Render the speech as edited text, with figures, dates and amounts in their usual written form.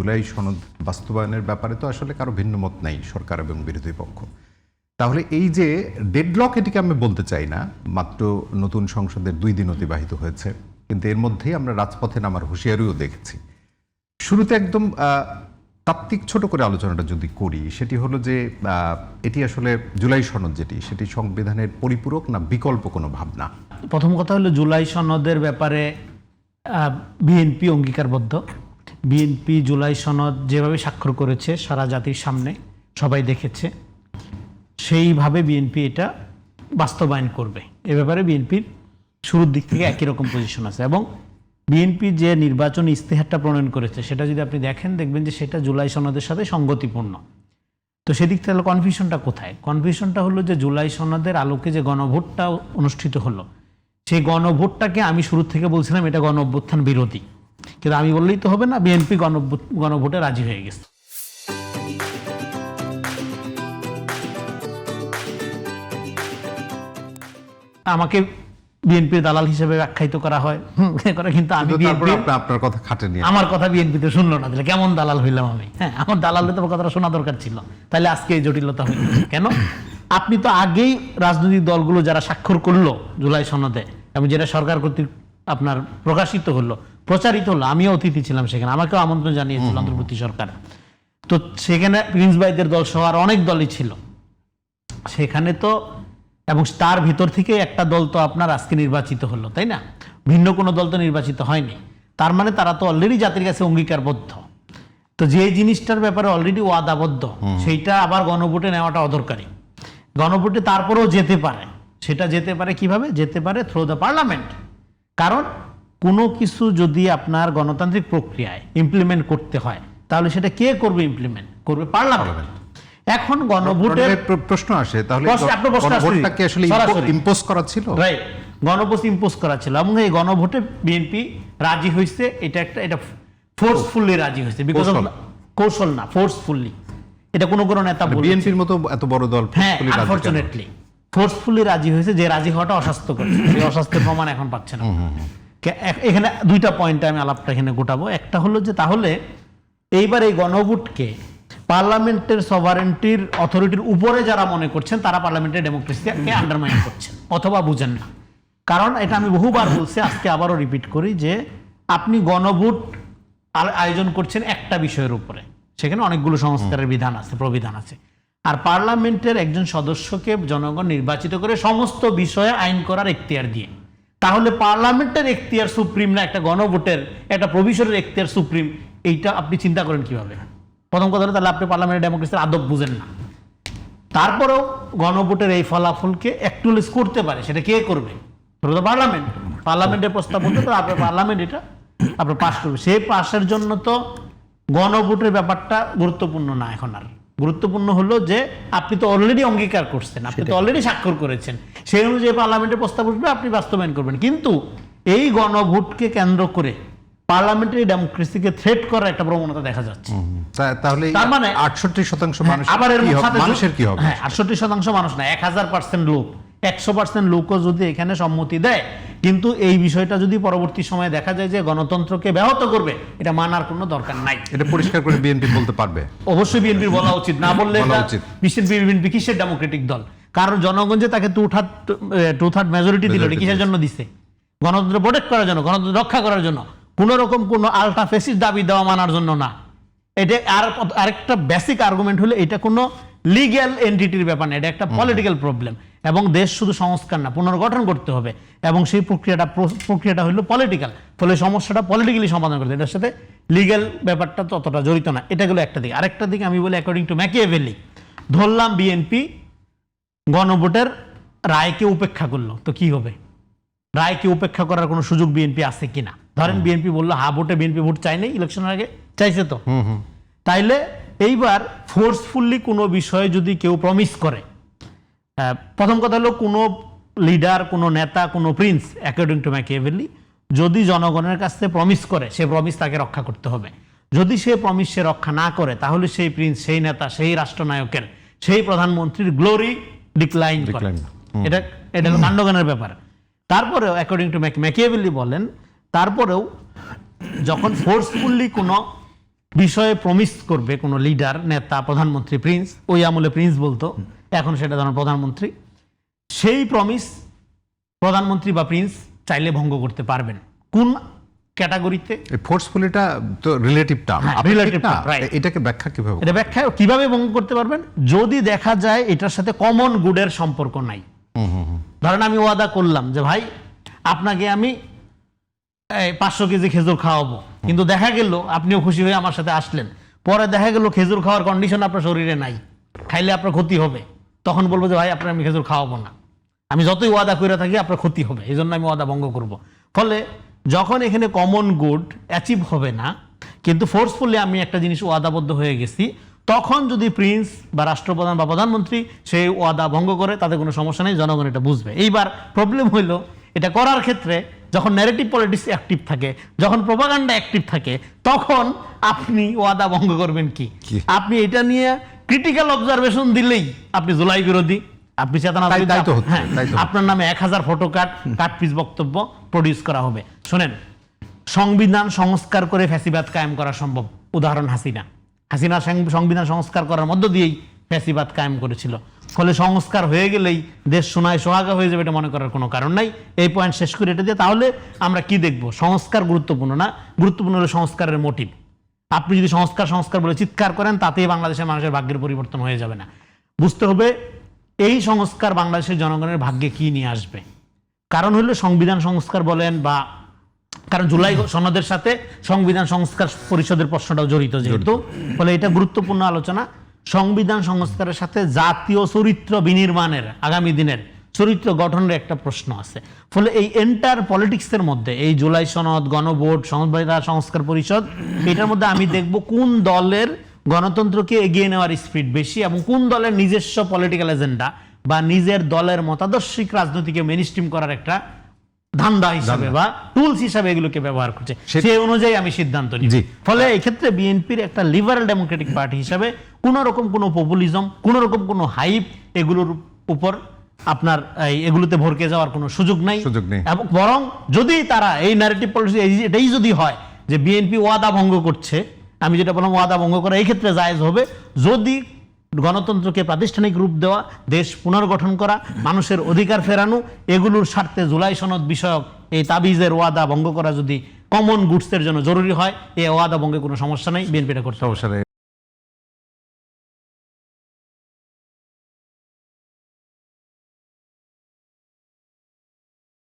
জুলাই সনদ বাস্তবায়নের ব্যাপারে তো আসলে কারো ভিন্ন মত নাই সরকার এবং বিরোধী পক্ষ। তাহলে এই যে ডেডলক, এটিকে আমি বলতে চাই না, মাত্র নতুন সংসদের 2 দিন অতিবাহিত হয়েছে, কিন্তু এর মধ্যেই আমরা রাজপথে নামার হুঁশিয়ারিও দেখেছি। শুরুতে একদম তাত্ত্বিক ছোট করে আলোচনাটা যদি করি, সেটি হলো যে এটি আসলে জুলাই সনদ যেটি, সেটি সংবিধানের পরিপূরক না বিকল্প কোনো ভাবনা? প্রথম কথা হলো জুলাই সনদের ব্যাপারে বিএনপি অঙ্গীকারবদ্ধ। বিএনপি জুলাই সনদ যেভাবে স্বাক্ষর করেছে সারা জাতির সামনে সবাই দেখেছে, সেইভাবে বিএনপি এটা বাস্তবায়ন করবে। এ ব্যাপারে বিএনপির শুরুর দিক থেকে একই রকম পজিশন আছে, এবং বিএনপি যে নির্বাচনী ইস্তেহারটা প্রণয়ন করেছে সেটা যদি আপনি দেখেন, দেখবেন যে সেটা জুলাই সনদের সাথে সঙ্গতিপূর্ণ। তো সেদিক থেকে কনফিউশনটা কোথায়? কনফিউশনটা হলো যে জুলাই সনদের আলোকে যে গণভোটটা অনুষ্ঠিত হলো, সেই গণভোটটাকে আমি শুরু থেকে বলছিলাম এটা গণ অভ্যুত্থান বিরোধী, কিন্তু আমি বললেই তো হবে না, বিএনপি গণভোটে রাজি হয়ে গেছে। আমাকে বিএনপির দালাল হিসেবে আখ্যায়িত করা হয়, কিন্তু আমি আপনার কথা খাটেনি, আমার কথা বিএনপিতে শুনলো না, তাহলে কেমন দালাল হইলাম আমি? হ্যাঁ, আমার দালালের তো কথাটা শোনা দরকার ছিল, তাহলে আজকে এই জটিলতা হইল কেন? আপনি তো আগেই রাজনৈতিক দলগুলো যারা স্বাক্ষর করলো জুলাই সনদে, এবং যেটা সরকার কর্তৃক আপনার প্রকাশিত হলো, প্রচারিত হলো, আমিও অতিথি ছিলাম সেখানে, আমাকেও আমন্ত্রণ জানিয়েছিল অন্তর্বর্তী সরকার। তো সেখানে প্রিন্স ভাইদের দল সহ আর অনেক দলই ছিল সেখানে। তো এবং তার ভিতর থেকে একটা দল তো আপনার আজকে নির্বাচিত হলো, তাই না? ভিন্ন কোনো দল তো নির্বাচিত হয়নি। তার মানে তারা তো অলরেডি জাতির কাছে অঙ্গীকারবদ্ধ। তো যে জিনিসটার ব্যাপারে অলরেডি ওয়াদাবদ্ধ, সেইটা আবার গণভোটে নেওয়াটা অদরকারি। গণভোটে তারপরেও যেতে পারে, সেটা যেতে পারে কিভাবে? যেতে পারে থ্রু দ্য পার্লামেন্ট। কারণ কোনো কিছু যদি আপনার গণতান্ত্রিক প্রক্রিয়ায় ইমপ্লিমেন্ট করতে হয়, তাহলে সেটা কে করবে? ইমপ্লিমেন্ট করবে পার্লামেন্ট। এখন গণভোটের প্রশ্ন আসে, তাহলে গণভোটটাকে আসলে ইম্পোজ করা ছিল, রাইট? গণভোট ইম্পোজ করা ছিল, এবং এই গণভোটে বিএনপি রাজি হয়েছে। এটা ফোর্সফুলি রাজি হয়েছে, বিকজ অফ কৌশল না, ফোর্সফুলি। এটা কোনো নেতা বলে বিএনপির মতো এত বড় দল আনফরচুনেটলি ফোর্সফুলি রাজি হয়েছে, যে রাজি হওয়াটা অস্বাস্থ্যকর। এই অস্বাস্থ্যের প্রমাণ এখন পাচ্ছে না। এখানে 2টা পয়েন্টে আমি আলাপটা এখানে গোটাবো। একটা হলো যে তাহলে এইবার এই গণভোটকে পার্লামেন্টের সভারেন্টির অথরিটির উপরে যারা মনে করছেন, তারা পার্লামেন্টের ডেমোক্রেসিকে আন্ডারমাইন করছেন অথবা বুঝেন না। কারণ এটা আমি বহুবার বলছি, আজকে আবারও রিপিট করি, যে আপনি গণভোট আয়োজন করছেন একটা বিষয়ের উপরে, সেখানে অনেকগুলো সংস্কারের বিধান আছে, প্রবিধান আছে। আর পার্লামেন্টের একজন সদস্যকে জনগণ নির্বাচিত করে সমস্ত বিষয়ে আইন করার এখতিয়ার দিয়ে, তাহলে পার্লামেন্টের এখতিয়ার সুপ্রিম না একটা গণভোটের, একটা প্রভিশনের এখতিয়ার সুপ্রিম? এইটা আপনি চিন্তা করেন কিভাবে? প্রথম কথা হলো, তাহলে আপনি পার্লামেন্টের ডেমোক্রেসির আদব বুঝেন না। তারপরেও গণভোটের এই ফলাফলকে অ্যাকচুয়ালাইজ করতে পারে, সেটা কে করবে? পার্লামেন্ট। পার্লামেন্টের প্রস্তাব বলতে তো আপনার পার্লামেন্ট এটা আপনার পাস করবে। সেই পাসের জন্য তো গণভোটের ব্যাপারটা গুরুত্বপূর্ণ না। এখন আর গুরুত্বপূর্ণ হলো যে আপনি তো অলরেডি অঙ্গীকার করছেন, আপনি তো অলরেডি স্বাক্ষর করেছেন, সেই অনুযায়ী পার্লামেন্টের প্রস্তাব উঠবে, আপনি বাস্তবায়ন করবেন। কিন্তু এই গণভোটকে কেন্দ্র করে পার্লামেন্টারি ডেমোক্রেসিকে থ্রেট করার একটা প্রবণতা দেখা যাচ্ছে। তাহলে তার মানে 68% মানুষ, আবার এর মানুষের কি হবে? হ্যাঁ, 68% মানুষ না, 1000% লোক, 100% লোকও যদি এখানে সম্মতি দেয়, কিন্তু এই বিষয়টা যদি পরবর্তী সময়ে দেখা যায় যে গণতন্ত্রকে ব্যাহত করবে, এটা মানার কোনো দরকার নাই। এটা পরিষ্কার করে বিএনপি বলতে পারবে। অবশ্যই বিএনপির বলা উচিত, না বললে বিএনপি কিসের ডেমোক্রেটিক দল? কারণ জনগণ যে তাকে টু থার্ড মেজরিটি দিল, কিসের জন্য দিছে? গণতন্ত্র প্রোটেক্ট করার জন্য, গণতন্ত্র রক্ষা করার জন্য, কোন রকম কোনো আলট্রা ফেসিস্ট দাবি দেওয়া মানার জন্য না। এটা আরেকটা বেসিক আর্গুমেন্ট হলো, এটা কোনো লিগ্যাল এন্টিটির ব্যাপার না, এটা একটা পলিটিক্যাল প্রবলেম। এবং দেশ শুধু সংস্কার না, পুনর্গঠন করতে হবে, এবং সেই প্রক্রিয়াটা হলো পলিটিক্যাল। ফলে সমস্যাটা পলিটিক্যালি সমাধান করতে, এটার সাথে লিগ্যাল ব্যাপারটা ততটা জড়িত না। এটা গেলো একটা দিক। আরেকটা দিক আমি বলি, অ্যাকর্ডিং টু ম্যাকিয়াভেলি, ধরলাম বিএনপি গণভোটের রায়কে উপেক্ষা করলো, তো কি হবে? রায়কে উপেক্ষা করার কোনো সুযোগ বিএনপি আছে কিনা? ধরেন বিএনপি বললো হা ভোটে বিএনপি ভোট চাই নাই, ইলেকশনের আগে চাইছে তো, তাইলে এইবার ফোর্সফুলি কোনো বিষয়ে যদি কেউ প্রমিস করে, প্রথম কথা হলো কোনো লিডার, কোনো নেতা, কোনো প্রিন্স, অ্যাকর্ডিং টু ম্যাকিয়াভেলি, যদি জনগণের কাছ থেকে প্রমিস করে, সে প্রমিস তাকে রক্ষা করতে হবে। যদি সে প্রমিস সে রক্ষা না করে, তাহলে সেই প্রিন্স, সেই নেতা, সেই রাষ্ট্রনায়কের, সেই প্রধানমন্ত্রীর গ্লোরি ডিক্লাইন করে। এটা হলো কাণ্ডজ্ঞানের ব্যাপার। তারপরেও অ্যাকর্ডিং টু ম্যাকিয়াভেলি বলেন, তারপরেও যখন ফোর্সফুলি কোনো বিষয়ে প্রমিস করবে কোনো লিডার, নেতা, প্রধানমন্ত্রী, প্রিন্স, ওই আমলে প্রিন্স বলতো, এখন সেটা ধরেন প্রধানমন্ত্রী, সেই প্রমিস প্রধানমন্ত্রী বা প্রিন্স চাইলে ভঙ্গ করতে পারবেন। কোন ক্যাটাগরিতে? ফোর্সফুলিটা তো রিলেটিভ টার্ম, হ্যাঁ, relative term, right. এটাকে ব্যাখ্যা কিভাবে? এটা ব্যাখ্যা কিভাবে ভঙ্গ করতে পারবেন? যদি দেখা যায় এটার সাথে কমন গুডের সম্পর্ক নাই। ধরেন আমি ওয়াদা করলাম যে ভাই আপনাকে আমি 500 কেজি খেজুর খাওয়াবো, কিন্তু দেখা গেল আপনিও খুশি হয়ে আমার সাথে আসলেন, পরে দেখা গেল খেজুর খাওয়ার কন্ডিশন আপনার শরীরে নাই, খাইলে আপনার ক্ষতি হবে, তখন বলবো যে ভাই আপনার আমি খেজুর খাওয়াবো না, আমি যতই ওয়াদা করে থাকি আপনার ক্ষতি হবে, এই জন্য আমি ওয়াদা ভঙ্গ করব। ফলে যখন এখানে কমন গুড অ্যাচিভ হবে না, কিন্তু ফোর্সফুলি আমি একটা জিনিস ওয়াদাবদ্ধ হয়ে গেছি, তখন যদি প্রিন্স বা রাষ্ট্রপ্রধান বা প্রধানমন্ত্রী সেই ওয়াদা ভঙ্গ করে, তাতে কোনো সমস্যা নেই, জনগণ এটা বুঝবে। এইবার প্রবলেম হইলো এটা করার ক্ষেত্রে যখন ন্যারেটিভ পলিটিক্স অ্যাক্টিভ থাকে, যখন প্রোপাগান্ডা অ্যাক্টিভ থাকে, তখন আপনি ওয়াদা ভঙ্গ করবেন কি? আপনি এটা নিয়ে ক্রিটিক্যাল অবজারভেশন দিলেই আপনি জুলাই বিরোধী, আপনি চেতনা, হ্যাঁ, আপনার নামে 1000 ফটো কাটপিস বক্তব্য প্রডিউস করা হবে। শোনেন, সংবিধান সংস্কার করে ফ্যাসিবাদ কায়েম করা সম্ভব। উদাহরণ হাসিনা সংবিধান সংস্কার করার মধ্য দিয়েই ফ্যাসিবাদ কায়েম করেছিল। ফলে সংস্কার হয়ে গেলেই দেশ সোনায় সোহাগা হয়ে যাবে, এটা মনে করার কোনো কারণ নাই। এই পয়েন্ট শেষ করে এটা দিয়ে তাহলে আমরা কি দেখব? সংস্কার গুরুত্বপূর্ণ না, গুরুত্বপূর্ণ হলো সংস্কারের মোটিভ। আপনি যদি সংস্কার বলে চিৎকার করেন, তাতেই বাংলাদেশের মানুষের ভাগ্যের পরিবর্তন হয়ে যাবে না। বুঝতে হবে এই সংস্কার বাংলাদেশের জনগণের ভাগ্যে কি নিয়ে আসবে। কারণ হলো সংবিধান সংস্কার বলেন বা, কারণ জুলাই সনদের সাথে সংবিধান সংস্কার পরিষদের প্রশ্নটাও জড়িত যেহেতু, ফলে এটা গুরুত্বপূর্ণ আলোচনা। সংবিধান সংস্কারের সাথে জাতীয় চরিত্র বিনির্মাণের, আগামী দিনের চরিত্র গঠনের একটা প্রশ্ন আছে। ফলে এই এন্টার পলিটিক্সের মধ্যে এই জুলাই সনদ, গণভোট, সংবিধান সংস্কার পরিষদ, এটার মধ্যে আমি দেখব কোন দলের গণতন্ত্রকে এগিয়ে নেওয়ার স্পিড বেশি এবং কোন দলের নিজস্ব পলিটিক্যাল এজেন্ডা বা নিজের দলের মতাদর্শিক রাজনীতিকে মেইনস্ট্রিম করার একটা ধান্দা হিসাবে বা টুলস হিসাবে এগুলোকে ব্যবহার করছে, সেই অনুযায়ী আমি সিদ্ধান্ত নিই। ফলে এই ক্ষেত্রে বিএনপির একটা লিবারাল ডেমোক্রেটিক পার্টি হিসাবে কোন রকম কোনো পপুলিজম, কোন রকম কোনো হাইপ এগুলোর উপর আপনার এগুলোতে ভরকে যাওয়ার কোনো সুযোগ নাই। এবং বরং যদি তারা এই ন্যারেটিভ পলিসি এটাই যদি হয় যে বিএনপি ওয়াদা ভঙ্গ করছে, আমি যেটা বললাম ওয়াদা ভঙ্গ করা এই ক্ষেত্রে জায়েজ হবে যদি গণতন্ত্রকে প্রাতিষ্ঠানিক রূপ দেওয়া, দেশ পুনর্গঠন করা, মানুষের অধিকার ফেরানো, এগুলোর স্বার্থে জুলাই সনদ বিষয়ক এই তাবিজের ওয়াদা ভঙ্গ করা যদি কমন গুডসের জন্য জরুরি হয়, এই ওয়াদা ভঙ্গে কোনো সমস্যা নেই, বিএনপি এটা করতে।